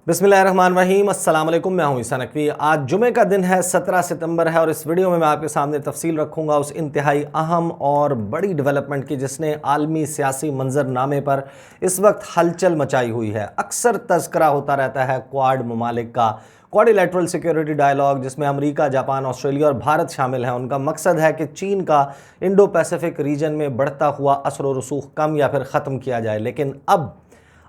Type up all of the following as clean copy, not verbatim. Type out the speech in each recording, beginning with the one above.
बिस्मिल्लाहिर्रहमानिर्रहीम, अस्सलाम वालेकुम। मैं हूं ईसा नकवी। आज जुमे का दिन है, 17 सितंबर है और इस वीडियो में मैं आपके सामने तफसील रखूंगा उस इंतहाई अहम और बड़ी डेवलपमेंट की जिसने आलमी सियासी मंजरनामे पर इस वक्त हलचल मचाई हुई है। अक्सर तज़किरा होता रहता है क्वाड ममालिक का, क्वाड्रिलैटरल सिक्योरिटी डायलॉग, जिसमें अमेरिका, जापान, ऑस्ट्रेलिया और भारत शामिल हैं। उनका मकसद है कि चीन का इंडो पैसिफिक रीजन में बढ़ता हुआ असर व रसूख कम या फिर ख़त्म किया जाए। लेकिन अब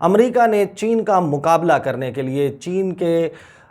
अमेरिका ने चीन का मुकाबला करने के लिए, चीन के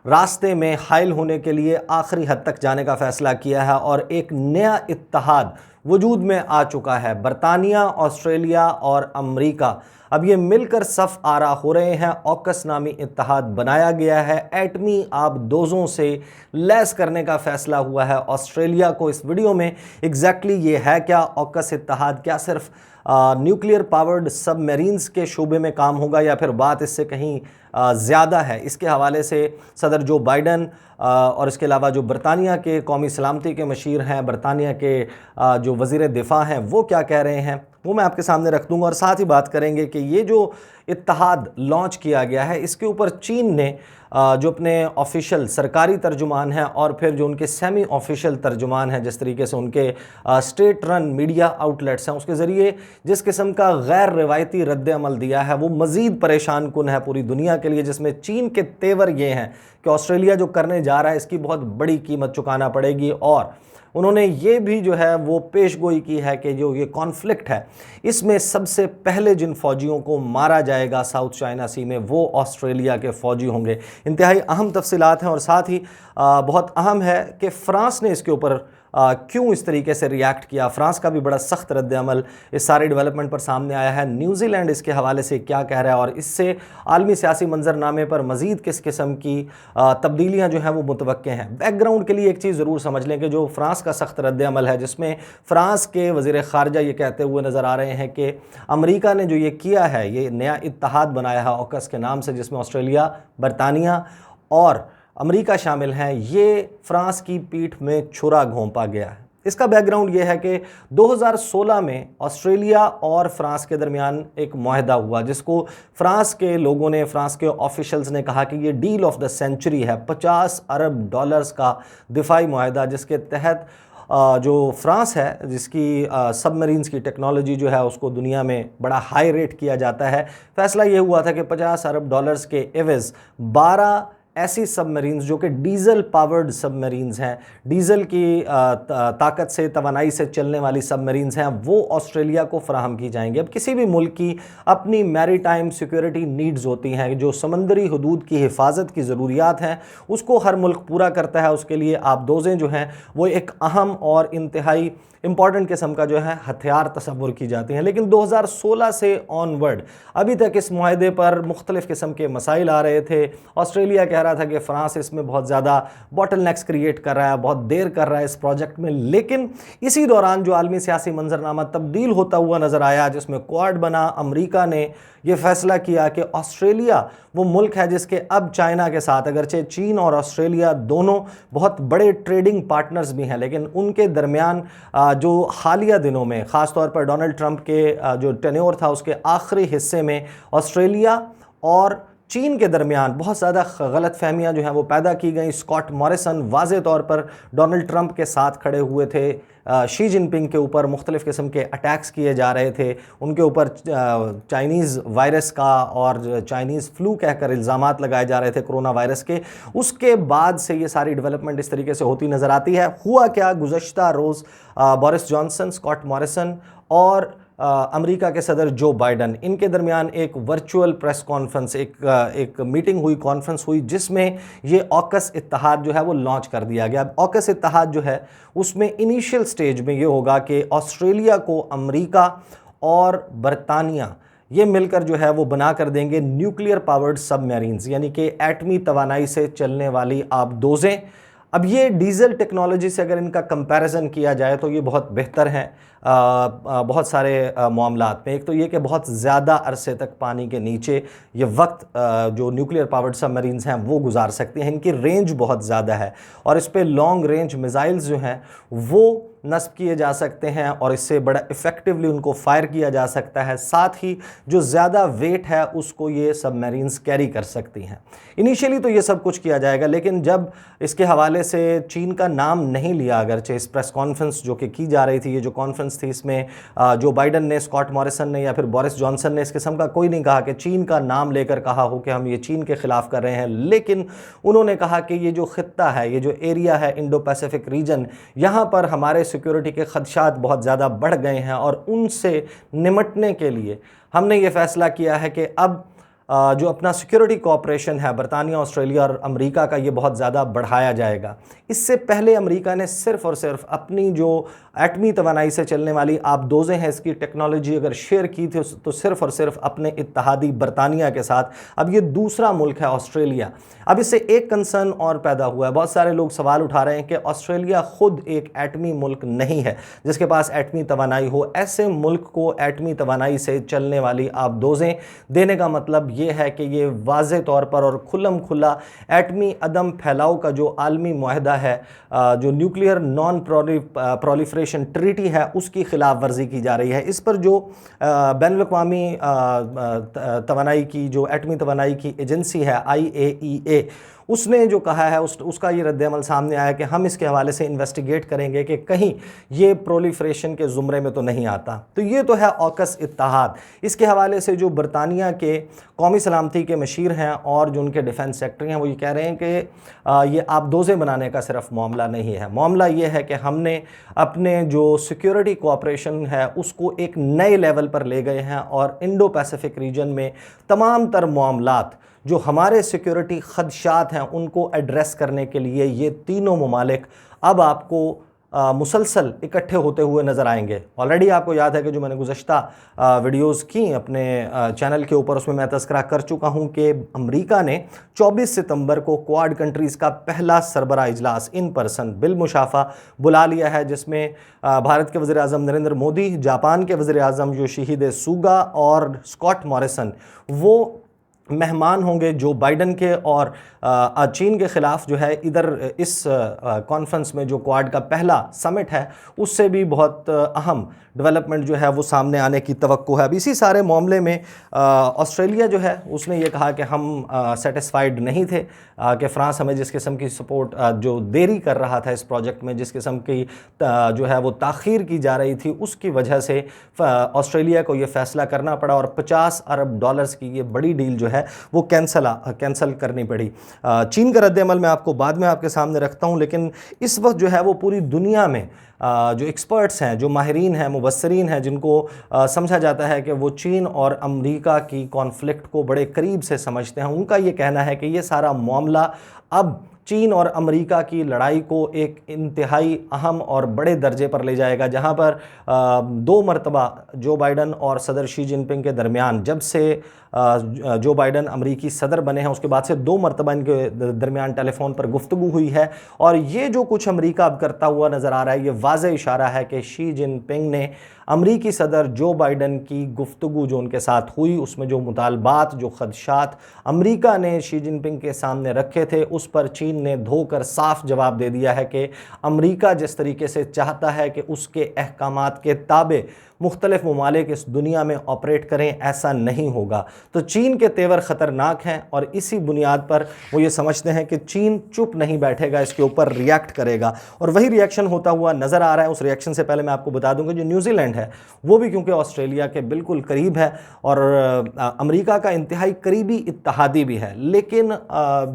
रास्ते में हाइल होने के लिए आखिरी हद तक जाने का फ़ैसला किया है और एक नया इत्तेहाद वजूद में आ चुका है। बरतानिया, ऑस्ट्रेलिया और अमेरिका अब ये मिलकर सफ़ आरा हो रहे हैं। ऑकस नामी इत्तेहाद बनाया गया है। एटमी आबदोज़ों से लैस करने का फ़ैसला हुआ है ऑस्ट्रेलिया को। इस वीडियो में एग्जैक्टली ये है क्या ऑकस इत्तेहाद? क्या सिर्फ न्यूक्लियर पावर्ड सबमरीन्स के शोबे में काम होगा या फिर बात इससे कहीं ज़्यादा है? इसके हवाले से सदर जो बाइडन और इसके अलावा जो बरतानिया के कौमी सलामती के मशीर हैं, बरतानिया के जो वज़ीर दिफ़ा हैं, वो क्या कह रहे हैं, वो मैं आपके सामने रख दूंगा। और साथ ही बात करेंगे कि ये जो इत्तेहाद लॉन्च किया गया है, इसके ऊपर चीन ने जो अपने ऑफिशियल सरकारी तर्जुमान हैं और फिर जो उनके सेमी ऑफिशियल तर्जुमान हैं, जिस तरीके से उनके स्टेट रन मीडिया आउटलेट्स हैं, उसके ज़रिए जिस किस्म का गैर रिवायती रद्द अमल दिया है, वो मज़ीद परेशान कुन है पूरी दुनिया के लिए। जिसमें चीन के तेवर ये हैं कि ऑस्ट्रेलिया जो करने जा रहा है इसकी बहुत बड़ी कीमत चुकाना पड़ेगी। और उन्होंने ये भी जो है वो पेशगोई की है कि जो ये कॉन्फ्लिक्ट है, इसमें सबसे पहले जिन फ़ौजियों को मारा जाएगा साउथ चाइना सी में, वो ऑस्ट्रेलिया के फ़ौजी होंगे। इंतहाई अहम तफसीलात हैं। और साथ ही बहुत अहम है कि फ़्रांस ने इसके ऊपर क्यों इस तरीके से रिएक्ट किया। फ्रांस का भी बड़ा सख्त रद्द अमल इस सारे डेवलपमेंट पर सामने आया है। न्यूजीलैंड इसके हवाले से क्या कह रहा है और इससे आलमी सियासी मंजरनामे पर मज़ीद किस किस्म की तब्दीलियाँ जो हैं वो मुतवक्के हैं। बैकग्राउंड के लिए एक चीज़ ज़रूर समझ लें कि जो फ्रांस का सख्त रद्द अमल है, जिसमें फ़्रांस के वज़ीर ख़ारजा ये कहते हुए नज़र आ रहे हैं कि अमेरिका ने जो ये किया है, ये नया इत्तेहाद बनाया है ऑकस के नाम से, जिसमें ऑस्ट्रेलिया, बरतानिया और अमेरिका शामिल हैं, ये फ्रांस की पीठ में छुरा घोंपा गया है। इसका बैकग्राउंड ये है कि 2016 में ऑस्ट्रेलिया और फ्रांस के दरमियान एक मुआहदा हुआ, जिसको फ्रांस के लोगों ने, फ्रांस के ऑफिशल्स ने कहा कि ये डील ऑफ द सेंचुरी है। $50 अरब का दिफाई मुआहदा, जिसके तहत जो फ्रांस है, जिसकी सबमरीन्स की टेक्नोलॉजी जो है उसको दुनिया में बड़ा हाई रेट किया जाता है, फ़ैसला ये हुआ था कि $50 अरब के एवज़ 12 ऐसी सबमरीन्स जो कि डीज़ल पावर्ड सबमरीन्स हैं, डीज़ल की ताकत से, तवानाई से चलने वाली सबमरीन्स हैं, वो ऑस्ट्रेलिया को फ़राहम की जाएंगी। अब किसी भी मुल्क की अपनी मैरीटाइम सिक्योरिटी नीड्स होती हैं, जो समंदरी हदूद की हिफाजत की ज़रूरियात हैं, उसको हर मुल्क पूरा करता है। उसके लिए आबदोज़ें जो हैं वो एक अहम और इंतहाई इंपॉर्टेंट किस्म का जो है हथियार तस्वुर की जाती हैं। लेकिन 2016 से ऑनवर्ड अभी तक इस मुआहदे पर मुख्तलिफ़ किस्म के मसाइल आ रहे थे। ऑस्ट्रेलिया कह रहा था कि फ़्रांस इसमें बहुत ज़्यादा बॉटलनेक्स क्रिएट कर रहा है, बहुत देर कर रहा है इस प्रोजेक्ट में। लेकिन इसी दौरान जो आलमी सियासी मंजरनामा तब्दील होता हुआ नज़र आया, जिसमें क्वाड बना, अमेरिका ने ये फ़ैसला किया कि ऑस्ट्रेलिया वो मुल्क है जिसके अब चाइना के साथ, अगरचे चीन और ऑस्ट्रेलिया दोनों बहुत बड़े ट्रेडिंग पार्टनर्स भी हैं, लेकिन उनके दरमियान जो हालिया दिनों में, ख़ास तौर पर डोनाल्ड ट्रंप के जो टेन्योर था उसके आखिरी हिस्से में, ऑस्ट्रेलिया और चीन के दरमियान बहुत ज़्यादा गलत फहमियाँ जो हैं वो पैदा की गई। स्कॉट मॉरिसन वाज़े तौर पर डोनाल्ड ट्रंप के साथ खड़े हुए थे। शी जिनपिंग के ऊपर मुख्तलिफ़ किस्म के अटैक्स किए जा रहे थे, उनके ऊपर चाइनीज़ वायरस का और चाइनीज़ फ्लू कहकर इल्ज़ामात लगाए जा रहे थे, कोरोना वायरस के। उसके बाद से ये सारी डेवलपमेंट इस तरीके से होती नज़र आती है। हुआ क्या, गुज़श्ता रोज़ बोरिस जॉनसन, स्कॉट मॉरिसन और अमेरिका के सदर जो बाइडन, इनके दरमियान एक वर्चुअल प्रेस कॉन्फ्रेंस, एक मीटिंग हुई, कॉन्फ्रेंस हुई, जिसमें ये ऑकस इत्तेहाद जो है वो लॉन्च कर दिया गया। ऑकस इत्तेहाद जो है उसमें इनिशियल स्टेज में ये होगा कि ऑस्ट्रेलिया को अमेरिका और बरतानिया ये मिलकर जो है वो बना कर देंगे न्यूक्लियर पावर्ड सबमरीन्स, यानी कि एटमी तवानाई से चलने वाली आबदोज़ें। अब ये डीज़ल टेक्नोलॉजी से अगर इनका कंपैरिजन किया जाए तो ये बहुत बेहतर हैं बहुत सारे मामलात में। एक तो ये कि बहुत ज़्यादा अरसे तक पानी के नीचे ये वक्त जो न्यूक्लियर पावर्ड सबमरीन्स हैं वो गुजार सकती हैं। इनकी रेंज बहुत ज़्यादा है और इस पर लॉन्ग रेंज मिसाइल्स जो हैं वो नस्ब किए जा सकते हैं और इससे बड़ा इफ़ेक्टिवली उनको फायर किया जा सकता है। साथ ही जो ज़्यादा वेट है उसको ये सबमरीन्स कैरी कर सकती हैं। इनिशियली तो ये सब कुछ किया जाएगा, लेकिन जब इसके हवाले से चीन का नाम नहीं लिया, अगरचे इस प्रेस कॉन्फ्रेंस जो कि की जा रही थी, ये जो कॉन्फ्रेंस थी, इसमें जो बाइडन ने, स्कॉट मॉरिसन ने या फिर बोरिस जॉनसन ने, इस किस्म का कोई नहीं कहा कि चीन का नाम लेकर कहा हो कि हम ये चीन के ख़िलाफ़ कर रहे हैं। लेकिन उन्होंने कहा कि ये जो ख़ित्ता है, ये जो एरिया है, इंडो पैसिफिक रीजन, यहाँ पर हमारे सिक्योरिटी के ख़दशात बहुत ज़्यादा बढ़ गए हैं और उनसे निमटने के लिए हमने ये फ़ैसला किया है कि अब जो अपना सिक्योरिटी कोऑपरेशन है बरतानिया, ऑस्ट्रेलिया और अमेरिका का, ये बहुत ज़्यादा बढ़ाया जाएगा। इससे पहले अमेरिका ने सिर्फ़ और सिर्फ अपनी जो एटमी तवानाई से चलने वाली आबदोज़ें हैं, इसकी टेक्नोलॉजी अगर शेयर की थी तो सिर्फ़ और सिर्फ अपने इत्तहादी बरतानिया के साथ। अब ये दूसरा मुल्क है ऑस्ट्रेलिया। अब इससे एक कंसर्न और पैदा हुआ है, बहुत सारे लोग सवाल उठा रहे हैं कि ऑस्ट्रेलिया ख़ुद एक एटमी मुल्क नहीं है जिसके पास एटमी तवानाई हो। ऐसे मुल्क को एटमी तवानाई से चलने वाली आबदोज़ें देने का मतलब ये है कि ये वाज़े तौर पर और खुल्लम खुल्ला एटमी अदम फैलाव का जो आलमी मुआहदा है, जो न्यूक्लियर नॉन प्रोलिफरेशन ट्रीटी है, उसकी खिलाफ वर्जी की जा रही है। इस पर जो बैनुल-अक़वामी तवानाई की, जो एटमी तवानाई की एजेंसी है IAEA, उसने जो कहा है उसका ये रद्द-ए-अमल सामने आया कि हम इसके हवाले से इन्वेस्टिगेट करेंगे कि कहीं ये प्रोलिफरेशन के ज़ुमरे में तो नहीं आता। तो ये तो है ऑकस इत्तेहाद। इसके हवाले से जो बरतानिया के कौमी सलामती के मशीर हैं और जो उनके डिफेंस सेक्रेटरी हैं, वो ये कह रहे हैं कि ये आबदोज़ें बनाने का सिर्फ मामला नहीं है। मामला ये है कि हमने अपने जो सिक्योरिटी कोऑपरेशन है उसको एक नए लेवल पर ले गए हैं और इंडो पैसिफिक रीजन में तमाम तर मामलात जो हमारे सिक्योरिटी ख़दशात हैं उनको एड्रेस करने के लिए ये तीनों ममालिक अब आपको मुसलसल इकट्ठे होते हुए नज़र आएंगे। ऑलरेडी आपको याद है कि जो मैंने गुज़श्ता वीडियोज़ की अपने चैनल के ऊपर, उसमें मैं तज़किरा कर चुका हूँ कि अमेरिका ने 24 सितंबर को क्वाड कंट्रीज़ का पहला सरबरा इजलास इन पर्सन बिलमुशाफा बुला लिया है, जिसमें भारत के वज़ीर-ए-आज़म नरेंद्र मोदी, जापान के वज़ीर-ए-आज़म योशिहिदे सुगा और स्कॉट मॉरिसन वो मेहमान होंगे। जो बाइडन के और चीन के ख़िलाफ़ जो है इधर इस कॉन्फ्रेंस में, जो क्वाड का पहला समिट है, उससे भी बहुत अहम डेवलपमेंट जो है वो सामने आने की तवक्को है। अब इसी सारे मामले में ऑस्ट्रेलिया जो है उसने ये कहा कि हम सेटिस्फाइड नहीं थे कि फ़्रांस हमें जिस किस्म की सपोर्ट जो देरी कर रहा था इस प्रोजेक्ट में, जिस किस्म की जो है वो ताख़ीर की जा रही थी, उसकी वजह से ऑस्ट्रेलिया को ये फ़ैसला करना पड़ा और $50 अरब की ये बड़ी डील जो है वो कैंसल करनी पड़ी। चीन का रद्द-ए-अमल मैं आपको बाद में आपके सामने रखता हूँ, लेकिन इस वक्त जो है वो पूरी दुनिया में जो एक्सपर्ट्स हैं, जो माहिरीन हैं, मुबस्सिरीन हैं, जिनको समझा जाता है कि वो चीन और अमेरिका की कॉन्फ्लिक्ट को बड़े करीब से समझते हैं, उनका ये कहना है कि ये सारा मामला अब चीन और अमेरिका की लड़ाई को एक इंतहाई अहम और बड़े दर्जे पर ले जाएगा, जहां पर 2 मरतबा जो बाइडन और सदर शी जिनपिंग के दरमियान, जब से जो बाइडन अमरीकी सदर बने हैं उसके बाद से 2 मरतबा इनके दरमियान टेलीफोन पर गुफ्तगू हुई है। और ये जो कुछ अमरीका अब करता हुआ नज़र आ रहा है, ये वाज़े इशारा है कि शी जिनपिंग ने अमरीकी सदर जो बाइडन की गुफ्तगू जो उनके साथ हुई, उसमें जो मुतालबात, जो खदशात अमरीका ने शी जिनपिंग के सामने रखे थे, उस पर चीन ने धोकर साफ जवाब दे दिया है कि अमरीका जिस तरीके से चाहता है कि उसके अहकामात के ताबे मुख्तलिफ ममालिक इस दुनिया में ऑपरेट करें, ऐसा नहीं होगा। तो चीन के तेवर ख़तरनाक हैं और इसी बुनियाद पर वो ये समझते हैं कि चीन चुप नहीं बैठेगा, इसके ऊपर रिएक्ट करेगा और वही रिएक्शन होता हुआ नज़र आ रहा है। उस रिएक्शन से पहले मैं आपको बता दूंगा जो न्यूजीलैंड है वो भी क्योंकि ऑस्ट्रेलिया के बिल्कुल करीब है और अमेरिका का इंतहाई करीबी इत्तहादी भी है, लेकिन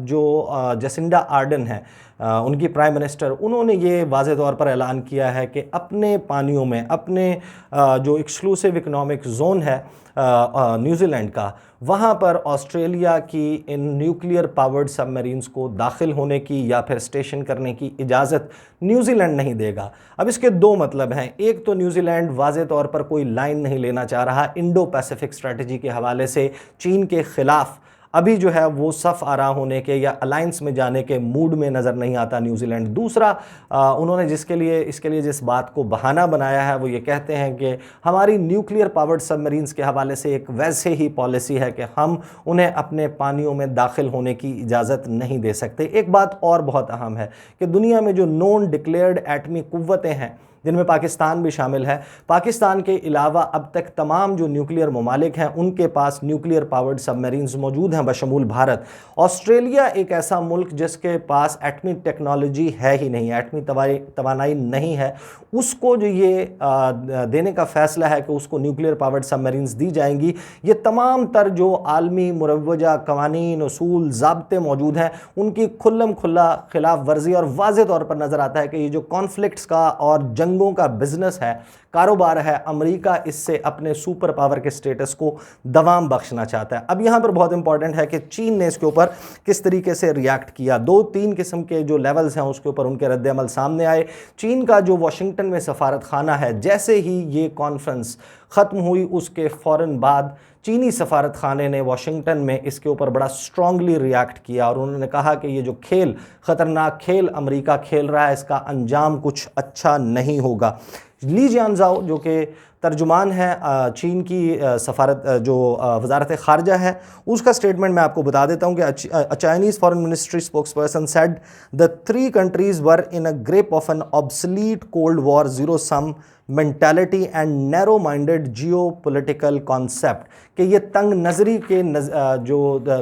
जो जेसिंडा आर्डन है उनकी प्राइम मिनिस्टर, उन्होंने ये वाज़े तौर पर ऐलान किया है कि अपने पानियों में, अपने जो एक्सक्लूसिव इकनॉमिक जोन है न्यूजीलैंड का, वहाँ पर ऑस्ट्रेलिया की इन न्यूक्लियर पावर्ड सबमरीन्स को दाखिल होने की या फिर स्टेशन करने की इजाज़त न्यूजीलैंड नहीं देगा। अब इसके 2 मतलब हैं। एक तो न्यूजीलैंड वाज़े तौर पर कोई लाइन नहीं लेना चाह रहा, इंडो पैसिफिक स्ट्रेटजी के हवाले से चीन के ख़िलाफ़ अभी जो है वो सफ़ आरा होने के या अलायंस में जाने के मूड में नज़र नहीं आता न्यूजीलैंड। दूसरा, उन्होंने इसके लिए जिस बात को बहाना बनाया है वो ये कहते हैं कि हमारी न्यूक्लियर पावर्ड सबमरीन्स के हवाले से एक वैसे ही पॉलिसी है कि हम उन्हें अपने पानियों में दाखिल होने की इजाज़त नहीं दे सकते। एक बात और बहुत अहम है कि दुनिया में जो नॉन डिक्लेयर्ड एटमी कुव्वतें हैं जिनमें पाकिस्तान भी शामिल है। पाकिस्तान के अलावा अब तक तमाम जो न्यूक्लियर ममालिक हैं उनके पास न्यूक्लियर पावर्ड सबमरीन्स मौजूद हैं बशमूल भारत। ऑस्ट्रेलिया एक ऐसा मुल्क जिसके पास एटमी टेक्नोलॉजी है ही नहीं, एटमी तवानाई नहीं है, उसको जो ये देने का फैसला है कि उसको न्यूक्लियर पावर्ड सबमरीन्स दी जाएंगी। ये तमाम तर जो आलमी मुरव्वजा कवानीन उसूल ज़ाब्ते मौजूद हैं उनकी खुल्लम खुल्ला खिलाफ वर्जी, और वाज़े तौर पर नज़र आता है कि ये जो कॉन्फ्लिक्ट्स का और जंगों का बिजनेस है, कारोबार है, अमेरिका इससे अपने सुपर पावर के स्टेटस को दवाम बख्शना चाहता है। अब यहाँ पर बहुत इंपॉर्टेंट है कि चीन ने इसके ऊपर किस तरीके से रिएक्ट किया। 2-3 किस्म के जो लेवल्स हैं उसके ऊपर उनके रद्द-ए-अमल सामने आए। चीन का जो वाशिंगटन में सफारत खाना है, जैसे ही ये कॉन्फ्रेंस ख़त्म हुई उसके फ़ौरन बाद चीनी सफारत खाने ने वाशिंगटन में इसके ऊपर बड़ा स्ट्रांगली रिएक्ट किया और उन्होंने कहा कि ये जो खेल, ख़तरनाक खेल अमेरिका खेल रहा है, इसका अंजाम कुछ अच्छा नहीं होगा। ली जियानज़ाओ जो कि तर्जुमान है चीन की सफारत जो वजारत ख़ारजा है, उसका स्टेटमेंट मैं आपको बता देता हूँ कि Chinese foreign ministry spokesperson said the 3 countries were in a grip of an obsolete cold war zero sum mentality and narrow minded geopolitical concept, कि ये तंग नज़री के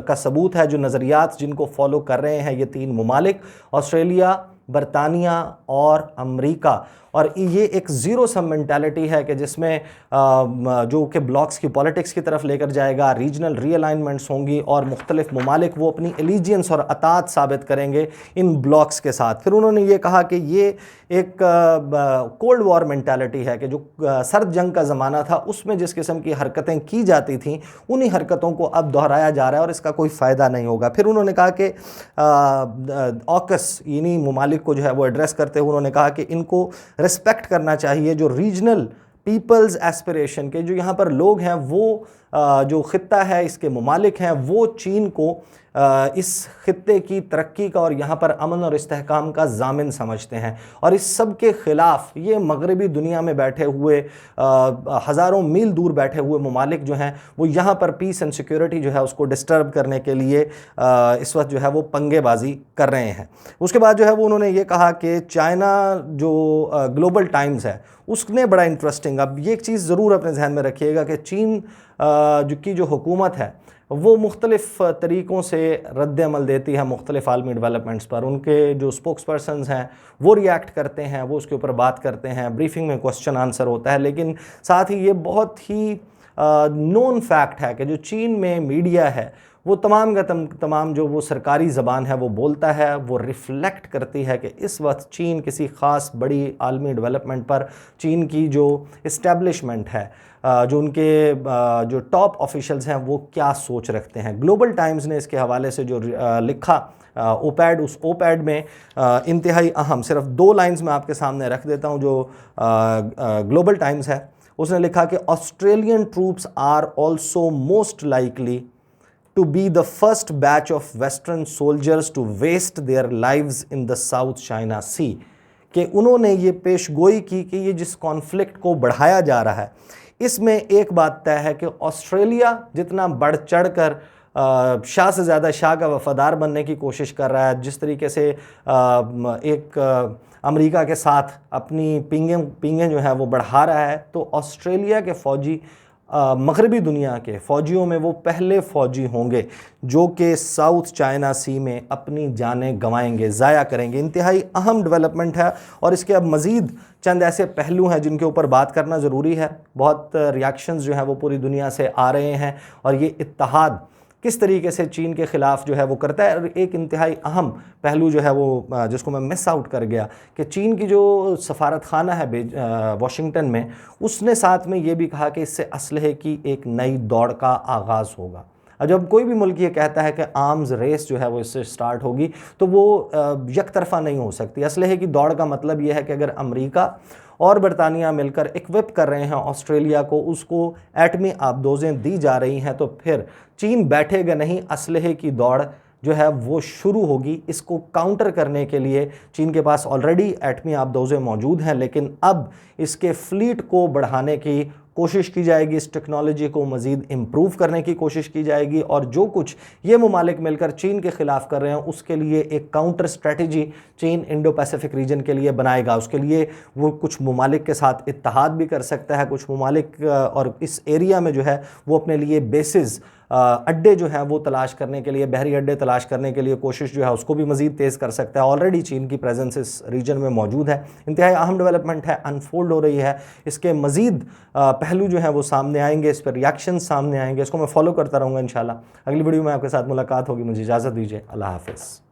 का सबूत है, जो नज़रियात जिनको फॉलो कर रहे हैं ये 3 ममालिक, ऑस्ट्रेलिया, बरतानिया और अमेरिका। और ये एक ज़ीरो सम मेंटालिटी है कि जिसमें जो कि ब्लॉक्स की पॉलिटिक्स की तरफ लेकर जाएगा, रीजनल रीअलाइनमेंट्स होंगी और मुख्तलिफ ममालिक वो अपनी एलिजियंस और अतात साबित करेंगे इन ब्लॉक्स के साथ। फिर उन्होंने ये कहा कि ये एक कोल्ड वॉर मेंटालिटी है कि जो सर्द जंग का ज़माना था उसमें जिस किस्म की हरकतें की जाती थीं उन्हीं हरकतों को अब दोहराया जा रहा है और इसका कोई फ़ायदा नहीं होगा। फिर उन्होंने कहा कि ऑकस इन्हीं ममालिक को जो है वो एड्रेस करते हुए उन्होंने कहा कि इनको रिस्पेक्ट करना चाहिए जो रीजनल पीपल्स एस्पिरेशन के जो यहाँ पर लोग हैं, वो जो ख़ित्ता है इसके ममालिक हैं, वो चीन को इस ख़ित्ते की तरक्की का और यहाँ पर अमन और इस्तेहकाम का ज़ामिन समझते हैं। और इस सब के ख़िलाफ़ ये मगरबी दुनिया में बैठे हुए हज़ारों मील दूर बैठे हुए ममालिक जो हैं वो यहाँ पर पीस एंड सिक्योरिटी जो है उसको डिस्टर्ब करने के लिए इस वक्त जो है वो पंगेबाजी कर रहे हैं। उसके बाद जो है वो उन्होंने ये कहा कि चाइना जो ग्लोबल टाइम्स है उसने बड़ा इंटरेस्टिंग, अब ये एक चीज़ ज़रूर अपने जहन में रखिएगा कि चीन जो हुकूमत है वो मुख्तलिफ़ तरीक़ों से रद्द-ए-अमल देती है मुख्तलिफ़ आलमी डेवलपमेंट्स पर। उनके जो स्पोक्स पर्सन्स हैं वो रिएक्ट करते हैं, वो उसके ऊपर बात करते हैं, ब्रीफिंग में क्वेश्चन आंसर होता है। लेकिन साथ ही ये बहुत ही नोन फैक्ट है कि जो चीन में मीडिया है वो तमाम का तमाम जो वो सरकारी ज़बान है वो बोलता है, वो रिफ़्लेक्ट करती है कि इस वक्त चीन किसी ख़ास बड़ी आलमी डेवलपमेंट पर चीन की जो इस्टेब्लिशमेंट है, जो उनके जो टॉप ऑफिशियल्स हैं वो क्या सोच रखते हैं। ग्लोबल टाइम्स ने इसके हवाले से जो लिखा ओपैड, उस ओपैड में इंतहाई अहम सिर्फ 2 लाइन्स में आपके सामने रख देता हूँ। जो ग्लोबल टाइम्स है उसने लिखा कि Australian troops are also most likely to be the first batch of Western soldiers to waste their lives in the South China Sea, कि उन्होंने ये पेशगोई की कि ये जिस कॉन्फ्लिक्ट को बढ़ाया जा रहा है इसमें एक बात तय है कि ऑस्ट्रेलिया जितना बढ़ चढ़ कर शाह से ज़्यादा शाह का वफ़ादार बनने की कोशिश कर रहा है, जिस तरीके से एक अमेरिका के साथ अपनी पिंगें जो है वो बढ़ा रहा है, तो ऑस्ट्रेलिया के फ़ौजी मगरबी दुनिया के फ़ौजियों में वो पहले फ़ौजी होंगे जो कि साउथ चाइना सी में अपनी जानें गंवाएंगे, ज़ाया करेंगे। इंतहाई अहम डेवलपमेंट है और इसके अब मज़ीद चंद ऐसे पहलू हैं जिनके ऊपर बात करना ज़रूरी है। बहुत रिएक्शंस जो हैं वो पूरी दुनिया से आ रहे हैं और ये इत्तेहाद किस तरीके से चीन के ख़िलाफ़ जो है वो करता है। और एक इंतहाई अहम पहलू जो है वो जिसको मैं मिस आउट कर गया कि चीन की जो सफारत खाना है वाशिंगटन में, उसने साथ में ये भी कहा कि इससे असलहे की एक नई दौड़ का आगाज़ होगा। जब कोई भी मुल्क ये कहता है कि आर्म्स रेस जो है वो इससे स्टार्ट होगी तो वो एक तरफ़ा नहीं हो सकती। असलहे की दौड़ का मतलब ये है कि अगर अमेरिका और बरतानिया मिलकर इक्विप कर रहे हैं ऑस्ट्रेलिया को, उसको एटमी आबदोज़ें दी जा रही हैं, तो फिर चीन बैठेगा नहीं, असलहे की दौड़ जो है वो शुरू होगी। इसको काउंटर करने के लिए चीन के पास ऑलरेडी एटमी आबदोज़ें मौजूद हैं, लेकिन अब इसके फ्लीट को बढ़ाने की कोशिश की जाएगी, इस टेक्नोलॉजी को मज़ीद इम्प्रूव करने की कोशिश की जाएगी, और जो कुछ ये ममालिक मिलकर चीन के ख़िलाफ़ कर रहे हैं उसके लिए एक काउंटर स्ट्रेटजी चीन इंडो पैसिफिक रीजन के लिए बनाएगा। उसके लिए वो कुछ ममालिक के साथ इत्तेहाद भी कर सकता है, कुछ ममालिक और इस एरिया में जो है वो अपने लिए बेसिस अड्डे जो हैं वो तलाश करने के लिए, बहरी अड्डे तलाश करने के लिए कोशिश जो है उसको भी मज़ीद तेज़ कर सकता है। ऑलरेडी चीन की प्रेजेंस इस रीजन में मौजूद है। इंतहाई अहम डेवलपमेंट है, अनफोल्ड हो रही है। इसके मज़ीद पहलू जो हैं वो सामने आएंगे, इस पर रिएक्शन सामने आएंगे। इसको मैं फॉलो करता रहूँगा इंशाल्लाह। अगली वीडियो में आपके साथ मुलाकात होगी। मुझे इजाज़त दीजिए। अल्लाह हाफ़िज़।